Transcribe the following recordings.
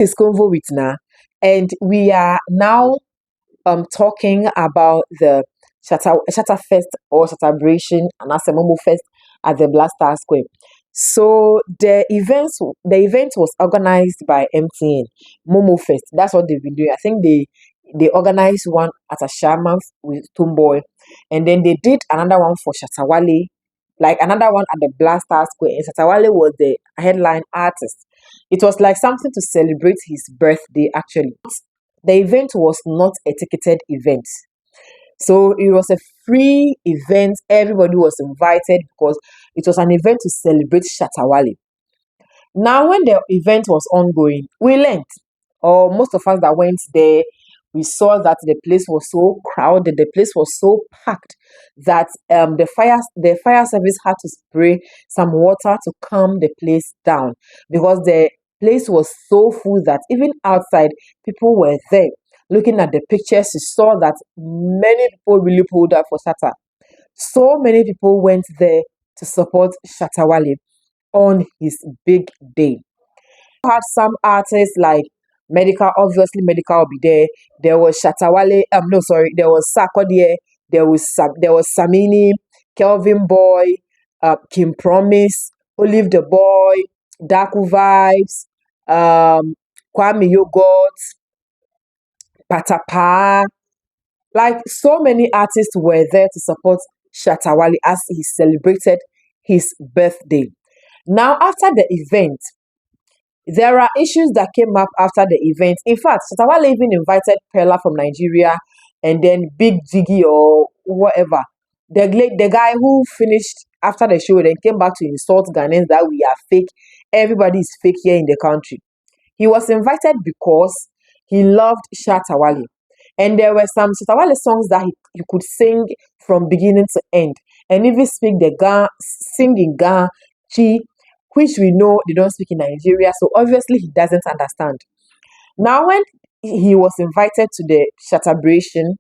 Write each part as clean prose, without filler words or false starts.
Is Convo with Na, and we are now talking about the Shatta Fest or Shattabration and Momo Fest at the Blaster Square. So the event was organized by MTN Momo Fest. That's what they've been doing. I think they organized one at a Sharma with Tomboy, and then they did another one for Shatta Wale, like another one at the Blaster Square. And Shatta Wale was the headline artist. It was like something to celebrate his birthday, actually. The event was not a ticketed event. So it was a free event. Everybody was invited because it was an event to celebrate Shatta Wale. Now, when the event was ongoing, we learned, or most of us that went there, we saw that the place was so crowded, the place was so packed that the fire service had to spray some water to calm the place down because the place was so full that even outside people were there. Looking at the pictures, you saw that many people really pulled up for Shatta. So many people went there to support Shatta Wale on his big day. Had some artists like Medical, obviously Medical will be there. There was Shatta Wale, no sorry, there was Sarkodie, there was Samini, Kelvin Boy, Kim Promise, Olive the Boy, Daku Vibes, Kwame Yogurt, Patapa. Like so many artists were there to support Shatta Wale as he celebrated his birthday. Now, after the event, there are issues that came up after the event. In fact, Shatta Wale even invited Perla from Nigeria and then Big Jiggy or whatever. The guy who finished after the show then came back to insult Ghanaians that we are fake. Everybody is fake here in the country. He was invited because he loved Shatta Wale. And there were some Shatta Wale songs that he could sing from beginning to end. And even sing in Ga, Chi, which we know they don't speak in Nigeria. So obviously he doesn't understand. Now when he was invited to the Shattabration,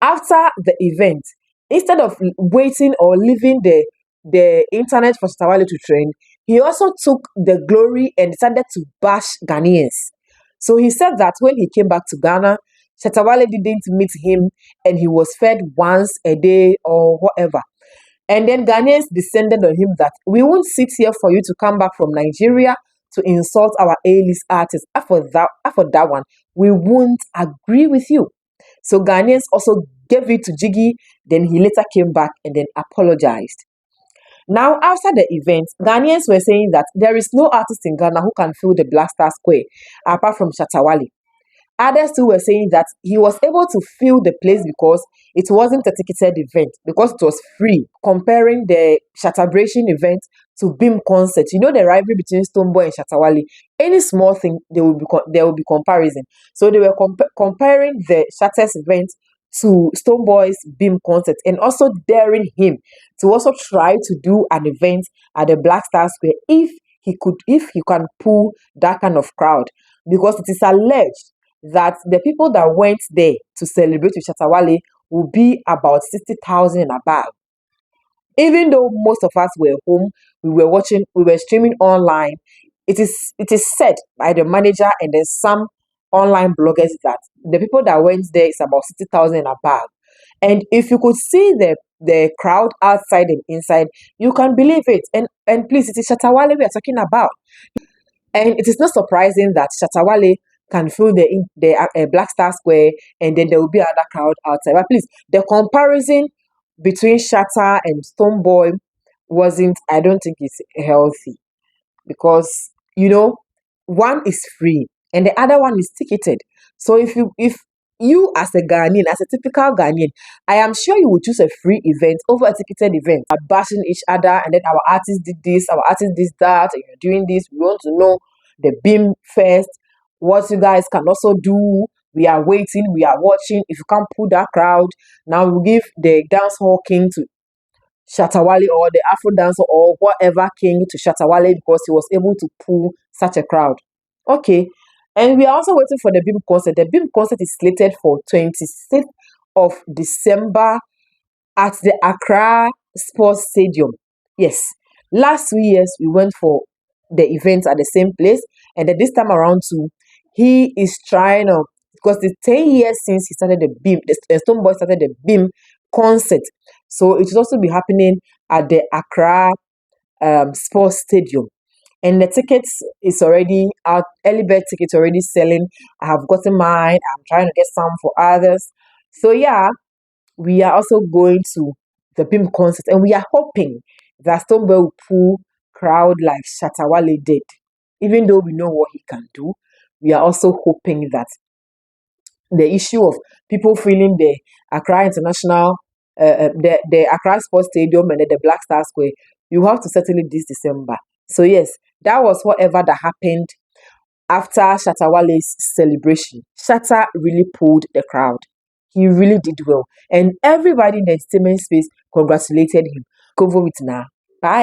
after the event, instead of waiting or leaving the internet for Shatta Wale to trend, he also took the glory and decided to bash Ghanaians. So he said that when he came back to Ghana, Shatta Wale didn't meet him and he was fed once a day or whatever. And then Ghanaians descended on him that we won't sit here for you to come back from Nigeria to insult our A-list artists. After that one, we won't agree with you. So Ghanaians also gave it to Jiggy. Then he later came back and then apologized. Now, after the event, Ghanaians were saying that there is no artist in Ghana who can fill the Black Star Square apart from Shatta Wale. Others too were saying that he was able to fill the place because it wasn't a ticketed event, because it was free. Comparing the Shattabration event to Beam concert, you know the rivalry between Stonebwoy and Shatta Wale. Any small thing, there will be comparison. So they were comparing the Shatta's event to Stonebwoy's Beam concert and also daring him to also try to do an event at the Black Star Square if he can pull that kind of crowd, because it is alleged that the people that went there to celebrate with Shatta Wale will be about 60,000 and above. Even though most of us were home, we were streaming online. It is said by the manager and then some online bloggers that the people that went there is about 60,000 and above. And if you could see the crowd outside and inside, you can believe it. And please, it is Shatta Wale we are talking about. And it is not surprising that Shatta Wale can fill the Black Star Square and then there will be another crowd outside. But please, the comparison between Shatta and Stonebwoy I don't think it's healthy, because one is free and the other one is ticketed. So if you as a Ghanaian, as a typical Ghanaian, I am sure you would choose a free event over a ticketed event. Bashing each other and then our artist did this, our artist did that, and you're doing this. We want to know the Beam first. What you guys can also do, we are waiting, we are watching. If you can't pull that crowd, now we'll give the dancehall king to Shatta Wale or the Afro dancer or whatever king to Shatta Wale because he was able to pull such a crowd. Okay. And we are also waiting for the Beam concert. The Beam concert is slated for 26th of December at the Accra Sports Stadium. Yes. Last 2 years, we went for the event at the same place. And then this time around too, he is trying to, because the 10 years since he started the Stone Boy started the Beam concert. So it will also be happening at the Accra sports stadium. And the tickets is already out, early bird tickets already selling. I have gotten mine. I'm trying to get some for others. So yeah, we are also going to the Beam concert, and we are hoping that Stone Boy will pull crowd like Shatta Wale did. Even though we know what he can do, we are also hoping that the issue of people feeling the Accra International, the Accra Sports Stadium and the Black Star Square, you have to settle it this December. So yes, that was whatever that happened after Shatta Wale's celebration. Shatta really pulled the crowd. He really did well. And everybody in the entertainment space congratulated him. Go over it now. Bye.